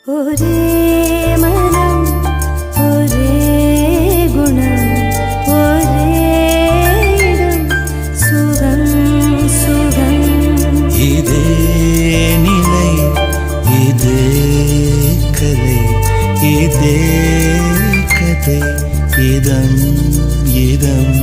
ஒரே மனம் ஒரே குணம் ஒரே இடம் சுகம் சுகம் இதே நிலை இதே கலை இதே கதை இதம் இதம்